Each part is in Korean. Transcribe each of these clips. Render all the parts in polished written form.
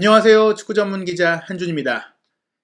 안녕하세요. 축구 전문 기자 한준입니다.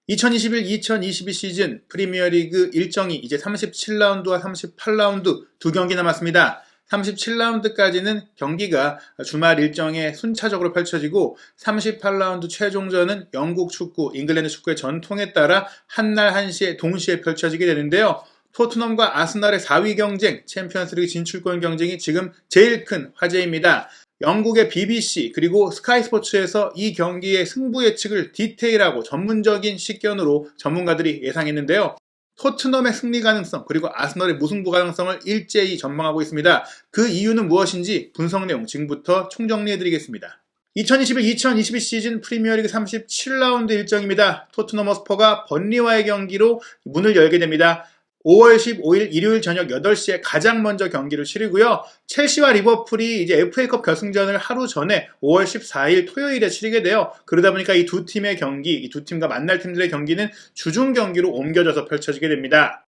2021-2022 시즌 프리미어리그 일정이 이제 37라운드와 38라운드 두 경기 남았습니다. 37라운드까지는 경기가 주말 일정에 순차적으로 펼쳐지고 38라운드 최종전은 영국 축구, 잉글랜드 축구의 전통에 따라 한날 한시에 동시에 펼쳐지게 되는데요. 토트넘과 아스널의 4위 경쟁, 챔피언스리그 진출권 경쟁이 지금 제일 큰 화제입니다. 영국의 BBC 그리고 스카이 스포츠에서 이 경기의 승부 예측을 디테일하고 전문적인 식견으로 전문가들이 예상했는데요. 토트넘의 승리 가능성 그리고 아스널의 무승부 가능성을 일제히 전망하고 있습니다. 그 이유는 무엇인지 분석 내용 지금부터 총정리해드리겠습니다. 2021-2022 시즌 프리미어리그 37라운드 일정입니다. 토트넘 허스퍼가 번리와의 경기로 문을 열게 됩니다. 5월 15일 일요일 저녁 8시에 가장 먼저 경기를 치르고요. 첼시와 리버풀이 이제 FA컵 결승전을 하루 전에 5월 14일 토요일에 치르게 돼요. 그러다 보니까 이 두 팀의 경기, 이 두 팀과 만날 팀들의 경기는 주중 경기로 옮겨져서 펼쳐지게 됩니다.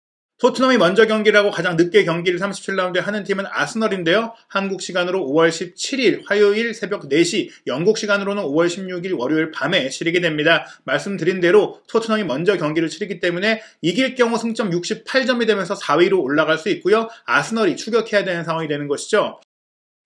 토트넘이 먼저 경기를 하고 가장 늦게 경기를 37라운드에 하는 팀은 아스널인데요. 한국 시간으로 5월 17일 화요일 새벽 4시, 영국 시간으로는 5월 16일 월요일 밤에 치르게 됩니다. 말씀드린 대로 토트넘이 먼저 경기를 치르기 때문에 이길 경우 승점 68점이 되면서 4위로 올라갈 수 있고요. 아스널이 추격해야 되는 상황이 되는 것이죠.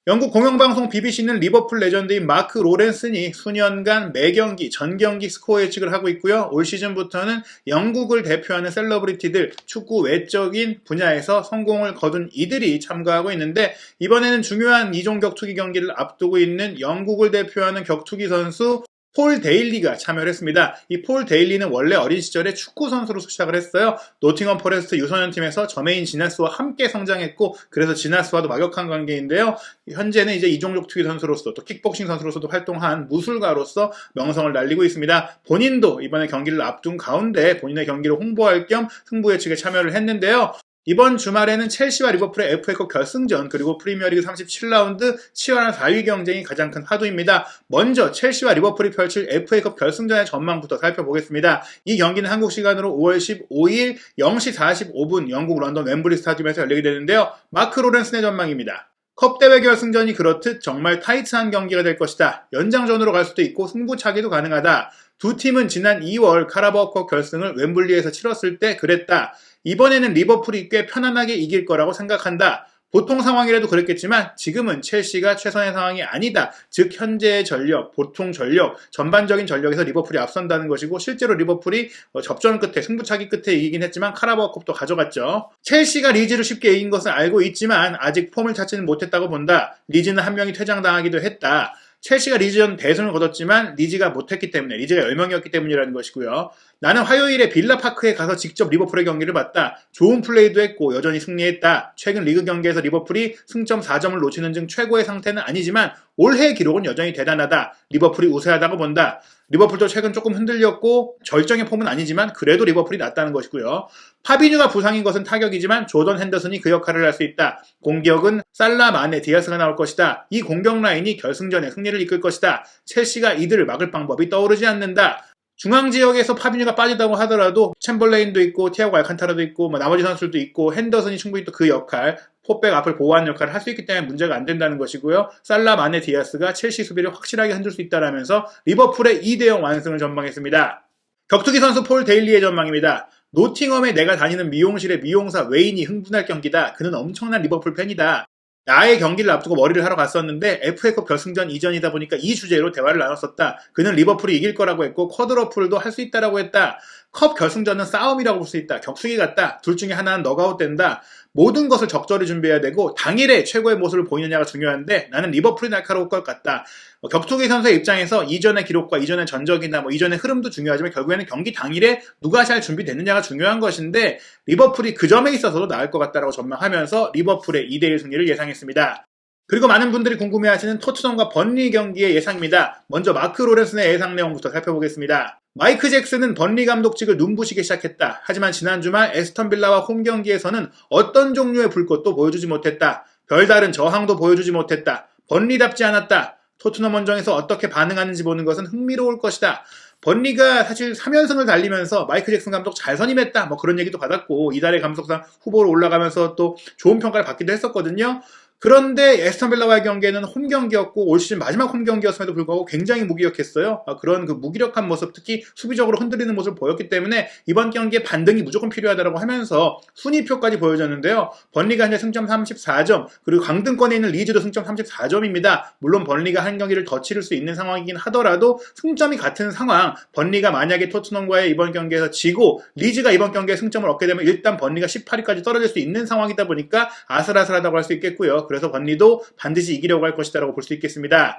영국 공영방송 BBC는 리버풀 레전드인 마크 로렌슨이 수년간 매경기, 전경기 스코어 예측을 하고 있고요. 올 시즌부터는 영국을 대표하는 셀러브리티들, 축구 외적인 분야에서 성공을 거둔 이들이 참가하고 있는데 이번에는 중요한 2종 격투기 경기를 앞두고 있는 영국을 대표하는 격투기 선수 폴 데일리가 참여를 했습니다. 이 폴 데일리는 원래 어린 시절에 축구 선수로 시작을 했어요. 노팅엄 포레스트 유소년팀에서 저메인 지나스와 함께 성장했고 그래서 지나스와도 막역한 관계인데요. 현재는 이제 이종족 투기 선수로서 또 킥복싱 선수로서도 활동한 무술가로서 명성을 날리고 있습니다. 본인도 이번에 경기를 앞둔 가운데 본인의 경기를 홍보할 겸 승부 예측에 참여를 했는데요. 이번 주말에는 첼시와 리버풀의 FA컵 결승전 그리고 프리미어리그 37라운드 치열한 4위 경쟁이 가장 큰 화두입니다. 먼저 첼시와 리버풀이 펼칠 FA컵 결승전의 전망부터 살펴보겠습니다. 이 경기는 한국 시간으로 5월 15일 0시 45분 영국 런던 웸블리 스타디움에서 열리게 되는데요. 마크 로렌슨의 전망입니다. 컵대회 결승전이 그렇듯 정말 타이트한 경기가 될 것이다. 연장전으로 갈 수도 있고 승부차기도 가능하다. 두 팀은 지난 2월 카라바오컵 결승을 웸블리에서 치렀을 때 그랬다. 이번에는 리버풀이 꽤 편안하게 이길 거라고 생각한다. 보통 상황이라도 그랬겠지만 지금은 첼시가 최선의 상황이 아니다. 즉 현재의 전력, 보통 전력, 전반적인 전력에서 리버풀이 앞선다는 것이고 실제로 리버풀이 접전 끝에 승부차기 끝에 이기긴 했지만 카라바오컵도 가져갔죠. 첼시가 리즈를 쉽게 이긴 것은 알고 있지만 아직 폼을 찾지는 못했다고 본다. 리즈는 한 명이 퇴장당하기도 했다. 첼시가 리즈전 대승을 거뒀지만 리즈가 못했기 때문에 리즈가 10명이었기 때문이라는 것이고요. 나는 화요일에 빌라파크에 가서 직접 리버풀의 경기를 봤다. 좋은 플레이도 했고 여전히 승리했다. 최근 리그 경기에서 리버풀이 승점 4점을 놓치는 등 최고의 상태는 아니지만 올해 기록은 여전히 대단하다. 리버풀이 우세하다고 본다. 리버풀도 최근 조금 흔들렸고 절정의 폼은 아니지만 그래도 리버풀이 낫다는 것이고요. 파비뉴가 부상인 것은 타격이지만 조던 핸더슨이 그 역할을 할 수 있다. 공격은 살라, 마네, 디아스가 나올 것이다. 이 공격 라인이 결승전에 승리를 이끌 것이다. 첼시가 이들을 막을 방법이 떠오르지 않는다. 중앙 지역에서 파비뉴가 빠지다고 하더라도 챔벌레인도 있고 티아고 알칸타라도 있고 나머지 선수들도 있고 핸더슨이 충분히 또 그 역할 포백 앞을 보호하는 역할을 할 수 있기 때문에 문제가 안 된다는 것이고요. 살라, 마네, 디아스가 첼시 수비를 확실하게 흔들 수 있다라면서 리버풀의 2대0 완승을 전망했습니다. 격투기 선수 폴 데일리의 전망입니다. 노팅엄에 내가 다니는 미용실의 미용사 웨인이 흥분할 경기다. 그는 엄청난 리버풀 팬이다. 나의 경기를 앞두고 머리를 하러 갔었는데 FA컵 결승전 이전이다 보니까 이 주제로 대화를 나눴었다. 그는 리버풀이 이길 거라고 했고 쿼드러플도 할 수 있다라고 했다. 컵 결승전은 싸움이라고 볼 수 있다. 격투기 같다. 둘 중에 하나는 너가웃 된다. 모든 것을 적절히 준비해야 되고 당일에 최고의 모습을 보이느냐가 중요한데 나는 리버풀이 날카로울 것 같다. 격투기 선수의 입장에서 이전의 기록과 이전의 전적이나 이전의 흐름도 중요하지만 결국에는 경기 당일에 누가 잘 준비됐느냐가 중요한 것인데 리버풀이 그 점에 있어서도 나을 것 같다라고 전망하면서 리버풀의 2대1 승리를 예상했습니다. 그리고 많은 분들이 궁금해하시는 토트넘과 번리 경기의 예상입니다. 먼저 마크 로렌슨의 예상 내용부터 살펴보겠습니다. 마이크 잭슨은 번리 감독직을 눈부시게 시작했다. 하지만 지난 주말 에스턴 빌라와 홈 경기에서는 어떤 종류의 불꽃도 보여주지 못했다. 별다른 저항도 보여주지 못했다. 번리답지 않았다. 토트넘 원정에서 어떻게 반응하는지 보는 것은 흥미로울 것이다. 번리가 사실 3연승을 달리면서 마이크 잭슨 감독 잘 선임했다. 그런 얘기도 받았고 이달의 감독상 후보로 올라가면서 또 좋은 평가를 받기도 했었거든요. 그런데 에스턴 빌라와의 경기에는 홈 경기였고 올 시즌 마지막 홈 경기였음에도 불구하고 굉장히 무기력했어요. 그런 그 무기력한 모습, 특히 수비적으로 흔들리는 모습을 보였기 때문에 이번 경기에 반등이 무조건 필요하다고 하면서 순위표까지 보여줬는데요. 번리가 현재 승점 34점, 그리고 강등권에 있는 리즈도 승점 34점입니다. 물론 번리가 한 경기를 더 치를 수 있는 상황이긴 하더라도 승점이 같은 상황, 번리가 만약에 토트넘과의 이번 경기에서 지고 리즈가 이번 경기에 승점을 얻게 되면 일단 번리가 18위까지 떨어질 수 있는 상황이다 보니까 아슬아슬하다고 할 수 있겠고요. 그래서 번리도 반드시 이기려고 할 것이다라고 볼 수 있겠습니다.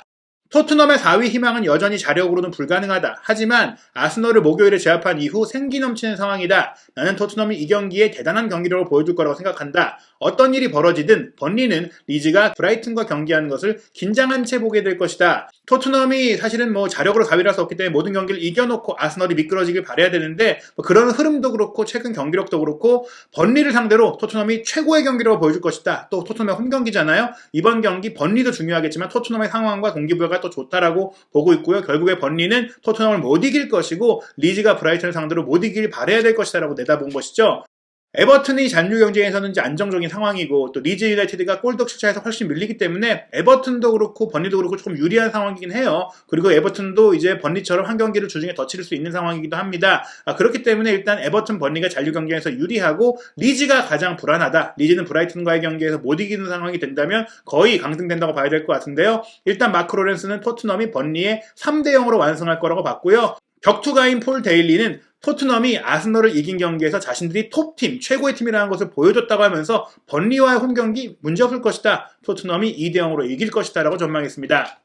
토트넘의 4위 희망은 여전히 자력으로는 불가능하다. 하지만 아스널을 목요일에 제압한 이후 생기 넘치는 상황이다. 나는 토트넘이 이 경기에 대단한 경기력을 보여줄 거라고 생각한다. 어떤 일이 벌어지든 번리는 리즈가 브라이튼과 경기하는 것을 긴장한 채 보게 될 것이다. 토트넘이 사실은 자력으로 4위를 할 수 없기 때문에 모든 경기를 이겨놓고 아스널이 미끄러지길 바라야 되는데 그런 흐름도 그렇고 최근 경기력도 그렇고 번리를 상대로 토트넘이 최고의 경기력을 보여줄 것이다. 또 토트넘의 홈 경기잖아요. 이번 경기 번리도 중요하겠지만 토트넘의 상황과 동기부여가 또 좋다라고 보고 있고요. 결국에 번리는 토트넘을 못 이길 것이고 리즈가 브라이튼을 상대로 못 이기길 바라야 될 것이다라고 내다본 것이죠. 에버튼이 잔류 경쟁에서는 이제 안정적인 상황이고 또 리즈 유나이티드가 골득 실차에서 훨씬 밀리기 때문에 에버튼도 그렇고 번리도 그렇고 조금 유리한 상황이긴 해요. 그리고 에버튼도 이제 번리처럼 한 경기를 주중에 더 치를 수 있는 상황이기도 합니다. 그렇기 때문에 일단 에버튼 번리가 잔류 경쟁에서 유리하고 리즈가 가장 불안하다. 리즈는 브라이튼과의 경기에서 못 이기는 상황이 된다면 거의 강등된다고 봐야 될 것 같은데요. 일단 마크 로렌스는 토트넘이 번리에 3대0으로 완승할 거라고 봤고요. 격투가인 폴 데일리는 토트넘이 아스널을 이긴 경기에서 자신들이 톱팀, 최고의 팀이라는 것을 보여줬다고 하면서 번리와의 홈경기 문제없을 것이다. 토트넘이 2대0으로 이길 것이다 라고 전망했습니다.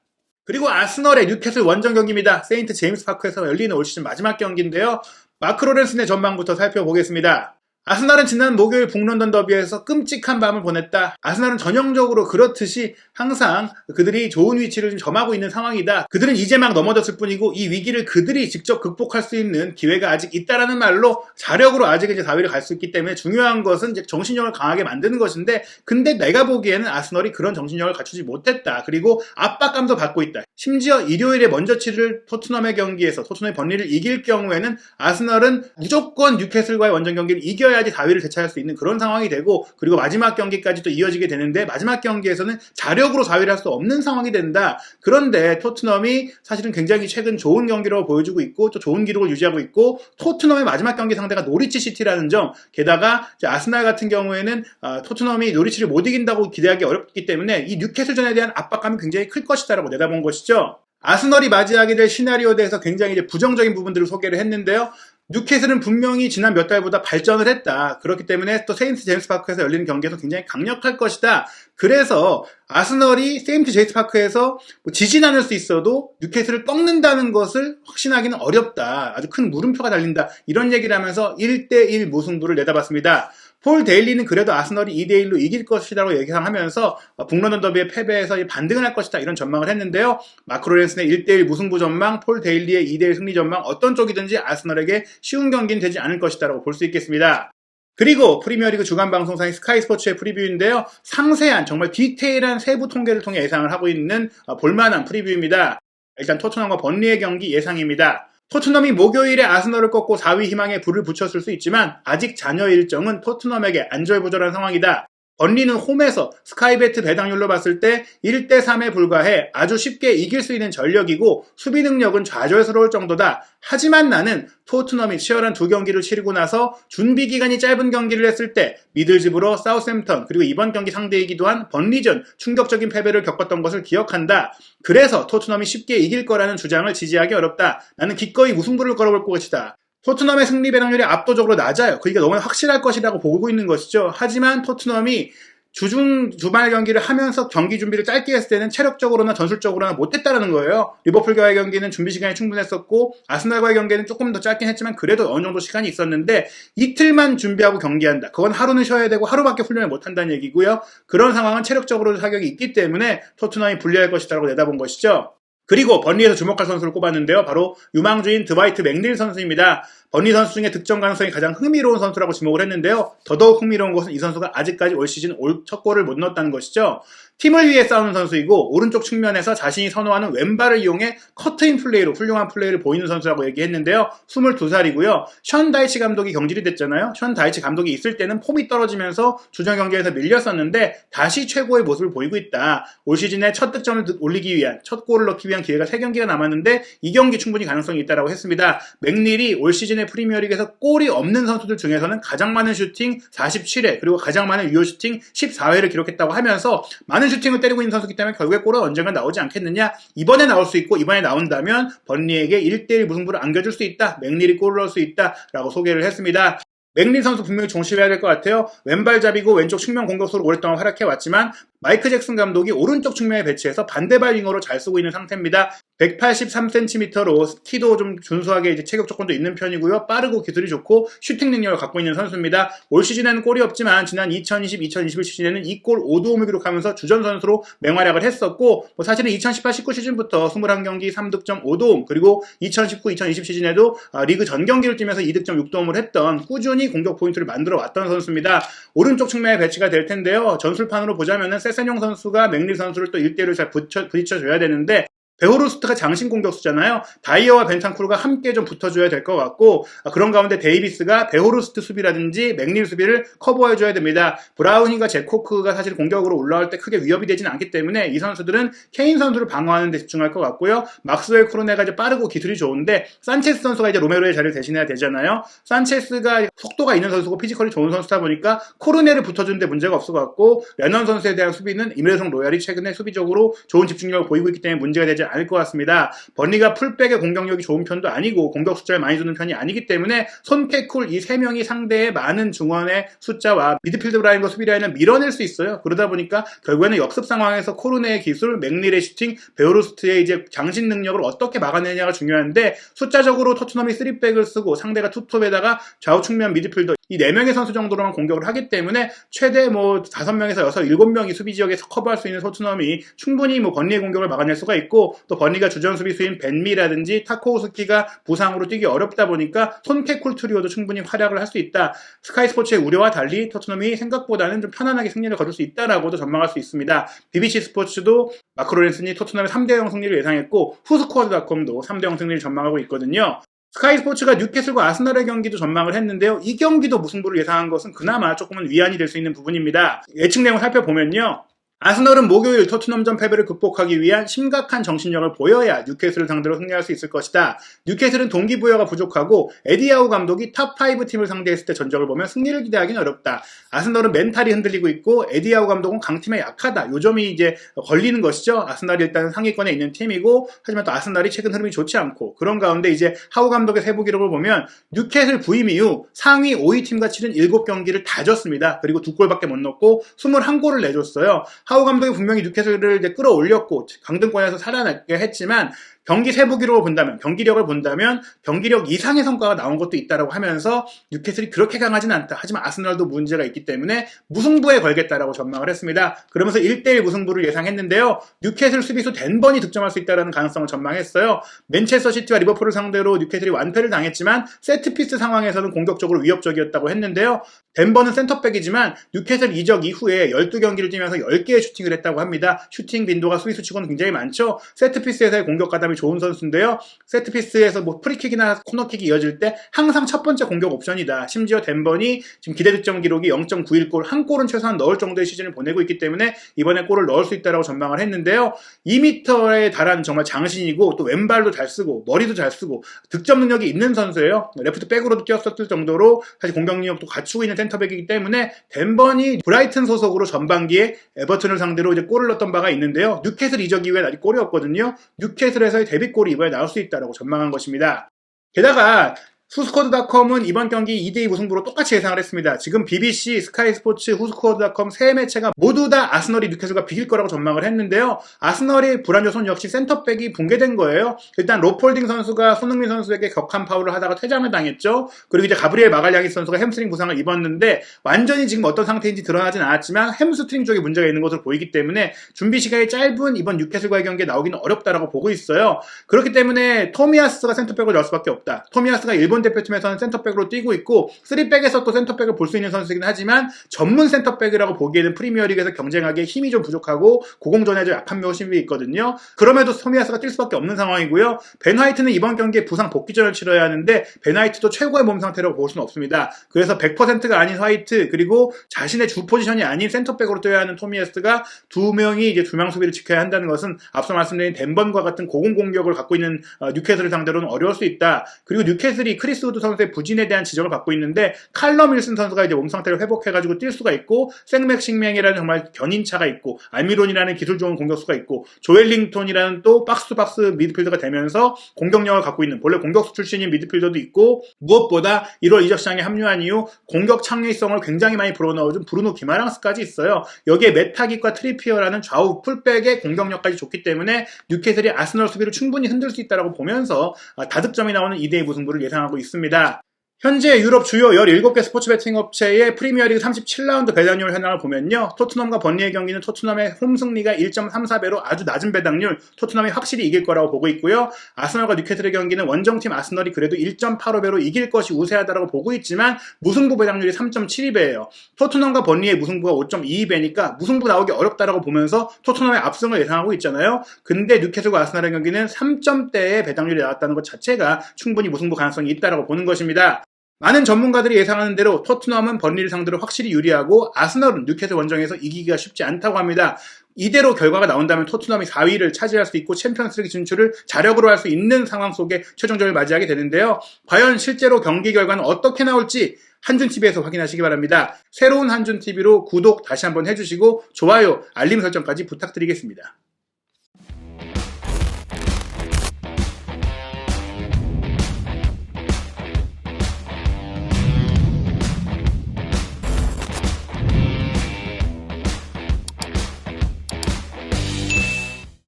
그리고 아스널의 뉴캐슬 원정 경기입니다. 세인트 제임스 파크에서 열리는 올 시즌 마지막 경기인데요. 마크 로렌슨의 전망부터 살펴보겠습니다. 아스날은 지난 목요일 북런던 더비에서 끔찍한 밤을 보냈다. 아스날은 전형적으로 그렇듯이 항상 그들이 좋은 위치를 좀 점하고 있는 상황이다. 그들은 이제 막 넘어졌을 뿐이고 이 위기를 그들이 직접 극복할 수 있는 기회가 아직 있다라는 말로 자력으로 아직 이제 4위를 갈 수 있기 때문에 중요한 것은 이제 정신력을 강하게 만드는 것인데 근데 내가 보기에는 아스널이 그런 정신력을 갖추지 못했다. 그리고 압박감도 받고 있다. 심지어 일요일에 먼저 치를 토트넘의 경기에서 토트넘의 번리를 이길 경우에는 아스널은 무조건 뉴캐슬과의 원정 경기를 이겨야지 4위를 되찾을 수 있는 그런 상황이 되고 그리고 마지막 경기까지도 이어지게 되는데 마지막 경기에서는 자력으로 4위를 할 수 없는 상황이 된다. 그런데 토트넘이 사실은 굉장히 최근 좋은 경기로 보여주고 있고 또 좋은 기록을 유지하고 있고 토트넘의 마지막 경기 상대가 노리치 시티라는 점 게다가 이제 아스날 같은 경우에는 토트넘이 노리치를 못 이긴다고 기대하기 어렵기 때문에 이 뉴캐슬전에 대한 압박감이 굉장히 클 것이다라고 내다본 것이죠. 아스널이 맞이하게 될 시나리오에 대해서 굉장히 이제 부정적인 부분들을 소개를 했는데요. 뉴캐슬은 분명히 지난 몇 달보다 발전을 했다. 그렇기 때문에 또 세인트 제임스 파크에서 열리는 경기에서 굉장히 강력할 것이다. 그래서 아스널이 세인트 제임스 파크에서 지진 않을 수 있어도 뉴캐슬을 꺾는다는 것을 확신하기는 어렵다. 아주 큰 물음표가 달린다. 이런 얘기를 하면서 1대1 무승부를 내다봤습니다. 폴 데일리는 그래도 아스널이 2대1로 이길 것이라고 예상하면서 북런던 더비의 패배에서 반등을 할 것이다 이런 전망을 했는데요. 마크 로렌슨의 1대1 무승부 전망, 폴 데일리의 2대1 승리 전망 어떤 쪽이든지 아스널에게 쉬운 경기는 되지 않을 것이다라고 볼 수 있겠습니다. 그리고 프리미어리그 주간 방송사인 스카이 스포츠의 프리뷰인데요. 상세한 정말 디테일한 세부 통계를 통해 예상을 하고 있는 볼만한 프리뷰입니다. 일단 토트넘과 번리의 경기 예상입니다. 토트넘이 목요일에 아스널을 꺾고 4위 희망에 불을 붙였을 수 있지만 아직 잔여 일정은 토트넘에게 안절부절한 상황이다. 번리는 홈에서 스카이베트 배당률로 봤을 때 1대3에 불과해 아주 쉽게 이길 수 있는 전력이고 수비 능력은 좌절스러울 정도다. 하지만 나는 토트넘이 치열한 두 경기를 치르고 나서 준비 기간이 짧은 경기를 했을 때 미들즈브러, 사우샘턴 그리고 이번 경기 상대이기도 한 번리전 충격적인 패배를 겪었던 것을 기억한다. 그래서 토트넘이 쉽게 이길 거라는 주장을 지지하기 어렵다. 나는 기꺼이 무승부를 걸어볼 것이다. 토트넘의 승리 배당률이 압도적으로 낮아요. 그러니까 너무 확실할 것이라고 보고 있는 것이죠. 하지만 토트넘이 주말 경기를 하면서 경기 준비를 짧게 했을 때는 체력적으로나 전술적으로나 못했다는 거예요. 리버풀과의 경기는 준비 시간이 충분했었고 아스날과의 경기는 조금 더 짧긴 했지만 그래도 어느 정도 시간이 있었는데 이틀만 준비하고 경기한다. 그건 하루는 쉬어야 되고 하루밖에 훈련을 못한다는 얘기고요. 그런 상황은 체력적으로도 타격이 있기 때문에 토트넘이 불리할 것이라고 내다본 것이죠. 그리고 번리에서 주목할 선수를 꼽았는데요. 바로 유망주인 드와이트 맥닐 선수입니다. 번리 선수 중에 득점 가능성이 가장 흥미로운 선수라고 지목을 했는데요. 더더욱 흥미로운 것은 이 선수가 아직까지 올 시즌 첫 골을 못 넣었다는 것이죠. 팀을 위해 싸우는 선수이고 오른쪽 측면에서 자신이 선호하는 왼발을 이용해 커트인 플레이로 훌륭한 플레이를 보이는 선수라고 얘기했는데요. 22살이고요. 션 다이치 감독이 경질이 됐잖아요. 션 다이치 감독이 있을 때는 폼이 떨어지면서 주전 경기에서 밀렸었는데 다시 최고의 모습을 보이고 있다. 올 시즌에 첫 득점을 올리기 위한, 첫 골을 넣기 위한 기회가 3경기가 남았는데 이 경기 충분히 가능성이 있다고 했습니다. 맥닐이 올 시즌에 프리미어리그에서 골이 없는 선수들 중에서는 가장 많은 슈팅 47회 그리고 가장 많은 유효 슈팅 14회를 기록했다고 하면서 많은 슈팅을 때리고 있는 선수이기 때문에 결국에 골은 언젠가 나오지 않겠느냐. 이번에 나올 수 있고 이번에 나온다면 번리에게 1대1 무승부를 안겨줄 수 있다. 맥닐이 골을 넣을 수 있다. 라고 소개를 했습니다. 맥닐 선수 분명히 조심해야 될 것 같아요. 왼발잡이고 왼쪽 측면 공격수로 오랫동안 활약해왔지만 마이크 잭슨 감독이 오른쪽 측면에 배치해서 반대발 윙어로 잘 쓰고 있는 상태입니다. 183cm로 키도 좀 준수하게 이제 체격 조건도 있는 편이고요. 빠르고 기술이 좋고 슈팅 능력을 갖고 있는 선수입니다. 올 시즌에는 골이 없지만 지난 2020-2021 시즌에는 2골 5도움을 기록하면서 주전 선수로 맹활약을 했었고 사실은 2018-19 시즌부터 21경기 3득점 5도움 그리고 2019-2020 시즌에도 리그 전 경기를 뛰면서 2득점 6도움을 했던 꾸준히 공격 포인트를 만들어 왔던 선수입니다. 오른쪽 측면에 배치가 될 텐데요. 전술판으로 보자면은 세센용 선수가 맥릴 선수를 또 1대1로 잘 부딪혀줘야 되는데 베호루스트가 장신 공격수잖아요. 다이어와 벤탄쿠르가 함께 좀 붙어줘야 될 것 같고 그런 가운데 데이비스가 베호루스트 수비라든지 맥닐 수비를 커버해줘야 됩니다. 브라우닝과 제코크가 사실 공격으로 올라올 때 크게 위협이 되진 않기 때문에 이 선수들은 케인 선수를 방어하는 데 집중할 것 같고요. 막스웰 크로네가 이제 빠르고 기술이 좋은데 산체스 선수가 이제 로메로의 자리를 대신해야 되잖아요. 산체스가 속도가 있는 선수고 피지컬이 좋은 선수다 보니까 코르네를 붙어주는데 문제가 없을 것 같고 레넌 선수에 대한 수비는 임레송 로얄이 최근에 수비적으로 좋은 집중력을 보이고 있기 때문에 문제가 되지 않을 것 같습니다. 번리가 풀백의 공격력이 좋은 편도 아니고 공격 숫자를 많이 주는 편이 아니기 때문에 손케쿨 이 3명이 상대의 많은 중원의 숫자와 미드필드 라인과 수비 라인을 밀어낼 수 있어요. 그러다 보니까 결국에는 역습 상황에서 코르네의 기술, 맥닐의 슈팅, 베오루스트의 이제 장신 능력을 어떻게 막아내냐가 중요한데 숫자적으로 토트넘이 3백을 쓰고 상대가 투톱에다가 좌우 측면 미드필더 이 4명의 선수 정도로만 공격을 하기 때문에 최대 5명에서 6, 7명이 수비 지역에서 커버할 수 있는 토트넘이 충분히 번리의 공격을 막아낼 수가 있고 또 번리가 주전 수비수인 벤미라든지 타코우스키가 부상으로 뛰기 어렵다 보니까 손케쿨 트리오도 충분히 활약을 할 수 있다. 스카이스포츠의 우려와 달리 토트넘이 생각보다는 좀 편안하게 승리를 거둘 수 있다라고도 전망할 수 있습니다. BBC 스포츠도 마크 로렌슨이 토트넘의 3대0 승리를 예상했고 후스코어드닷컴도 3대0 승리를 전망하고 있거든요. 스카이 스포츠가 뉴캐슬과 아스널의 경기도 전망을 했는데요. 이 경기도 무승부를 예상한 것은 그나마 조금은 위안이 될 수 있는 부분입니다. 예측 내용을 살펴보면요. 아스널은 목요일 토트넘전 패배를 극복하기 위한 심각한 정신력을 보여야 뉴캐슬을 상대로 승리할 수 있을 것이다. 뉴캐슬은 동기부여가 부족하고 에디아우 감독이 탑5 팀을 상대했을 때 전적을 보면 승리를 기대하기는 어렵다. 아스널은 멘탈이 흔들리고 있고 에디아우 감독은 강팀에 약하다. 요점이 이제 걸리는 것이죠. 아스널이 일단 상위권에 있는 팀이고 하지만 또 아스널이 최근 흐름이 좋지 않고 그런 가운데 이제 하우 감독의 세부 기록을 보면 뉴캐슬 부임 이후 상위 5위 팀과 치른 7경기를 다 졌습니다. 그리고 2골밖에 못 넣고 21골을 내줬어요. 하우 감독이 분명히 뉴캐슬을 이제 끌어올렸고 강등권에서 살아나게 했지만 경기 세부 기록을 본다면, 경기력을 본다면 경기력 이상의 성과가 나온 것도 있다라고 하면서 뉴캐슬이 그렇게 강하진 않다. 하지만 아스널도 문제가 있기 때문에 무승부에 걸겠다라고 전망을 했습니다. 그러면서 1대1 무승부를 예상했는데요. 뉴캐슬 수비수 댄번이 득점할 수 있다는 가능성을 전망했어요. 맨체스터 시티와 리버풀을 상대로 뉴캐슬이 완패를 당했지만 세트피스 상황에서는 공격적으로 위협적이었다고 했는데요. 댄번은 센터백이지만 뉴캐슬 이적 이후에 12경기를 뛰면서 10개의 슈팅을 했다고 합니다. 슈팅 빈도가 수비수치고는 굉장히 많죠. 세트피스에서의 공격 가담이 좋은 선수인데요. 세트피스에서 프리킥이나 코너킥이 이어질 때 항상 첫 번째 공격 옵션이다. 심지어 댄번이 지금 기대 득점 기록이 0.91골, 한 골은 최소한 넣을 정도의 시즌을 보내고 있기 때문에 이번에 골을 넣을 수 있다고 전망을 했는데요. 2m에 달하는 정말 장신이고 또 왼발도 잘 쓰고 머리도 잘 쓰고 득점 능력이 있는 선수예요. 레프트 백으로도 뛰었을 정도로 사실 공격 능력도 갖추고 있는 센터백이기 때문에 댄번이 브라이튼 소속으로 전반기에 에버튼을 상대로 이제 골을 넣었던 바가 있는데요. 뉴캐슬 이적 이후에 아직 골이 없거든요. 뉴캐슬에서의 데뷔골이 이번에 나올 수 있다고 전망한 것입니다. 게다가 후스코어드닷컴은 이번 경기 2대2 무승부로 똑같이 예상을 했습니다. 지금 BBC, 스카이스포츠, 후스코어드닷컴 세 매체가 모두 다 아스널이 뉴캐슬과 비길 거라고 전망을 했는데요. 아스널의 불안 요소는 역시 센터백이 붕괴된 거예요. 일단 로폴딩 선수가 손흥민 선수에게 격한 파울을 하다가 퇴장을 당했죠. 그리고 이제 가브리엘 마갈량이스 선수가 햄스트링 부상을 입었는데 완전히 지금 어떤 상태인지 드러나진 않았지만 햄스트링 쪽에 문제가 있는 것으로 보이기 때문에 준비 시간이 짧은 이번 뉴캐슬과의 경기에 나오기는 어렵다라고 보고 있어요. 그렇기 때문에 토미야스가 센터백을 넣을 수밖에 없다. 토미야스가 일본 대표팀에서는 센터백으로 뛰고 있고 3백에서 또 센터백을 볼 수 있는 선수이긴 하지만 전문 센터백이라고 보기에는 프리미어리그에서 경쟁하기에 힘이 좀 부족하고 고공전에 좀 약한 모습이 있거든요. 그럼에도 토미야스가 뛸 수밖에 없는 상황이고요. 벤 화이트는 이번 경기에 부상 복귀전을 치러야 하는데 벤 화이트도 최고의 몸 상태라고 볼 수는 없습니다. 그래서 100%가 아닌 화이트 그리고 자신의 주 포지션이 아닌 센터백으로 뛰어야 하는 토미야스가 두 명이 이제 두 명 수비를 지켜야 한다는 것은 앞서 말씀드린 덴번과 같은 고공 공격을 갖고 있는 뉴캐슬을 상대로는 어려울 수 있다. 그리고 뉴캐슬이 크리스 우드 선수의 부진에 대한 지적을 받고 있는데 칼럼 윌슨 선수가 이제 몸 상태를 회복해가지고 뛸 수가 있고 생맥식맹이라는 정말 견인차가 있고 알미론이라는 기술 좋은 공격수가 있고 조엘링턴이라는 또 박스 투 박스 미드필더가 되면서 공격력을 갖고 있는 본래 공격수 출신인 미드필더도 있고 무엇보다 1월 이적 시장에 합류한 이후 공격 창의성을 굉장히 많이 불어넣어준 브루노 기마랑스까지 있어요. 여기에 메타깃과 트리피어라는 좌우 풀백의 공격력까지 좋기 때문에 뉴캐슬이 아스널 수비를 충분히 흔들 수 있다고 보면서 다득점이 나오는 2대2 무승부를 예상하고 있습니다. 현재 유럽 주요 17개 스포츠 베팅 업체의 프리미어리그 37라운드 배당률 현황을 보면요. 토트넘과 번리의 경기는 토트넘의 홈 승리가 1.34배로 아주 낮은 배당률, 토트넘이 확실히 이길 거라고 보고 있고요. 아스널과 뉴캐슬의 경기는 원정팀 아스널이 그래도 1.85배로 이길 것이 우세하다고 보고 있지만 무승부 배당률이 3.72배예요. 토트넘과 번리의 무승부가 5.22배니까 무승부 나오기 어렵다고 보면서 토트넘의 압승을 예상하고 있잖아요. 근데 뉴캐슬과 아스널의 경기는 3점대의 배당률이 나왔다는 것 자체가 충분히 무승부 가능성이 있다고 보는 것입니다. 많은 전문가들이 예상하는 대로 토트넘은 번리를 상대로 확실히 유리하고 아스널은 뉴캐슬 원정에서 이기기가 쉽지 않다고 합니다. 이대로 결과가 나온다면 토트넘이 4위를 차지할 수 있고 챔피언스리그 진출을 자력으로 할 수 있는 상황 속에 최종전을 맞이하게 되는데요. 과연 실제로 경기 결과는 어떻게 나올지 한준TV에서 확인하시기 바랍니다. 새로운 한준TV로 구독 다시 한번 해주시고 좋아요, 알림 설정까지 부탁드리겠습니다.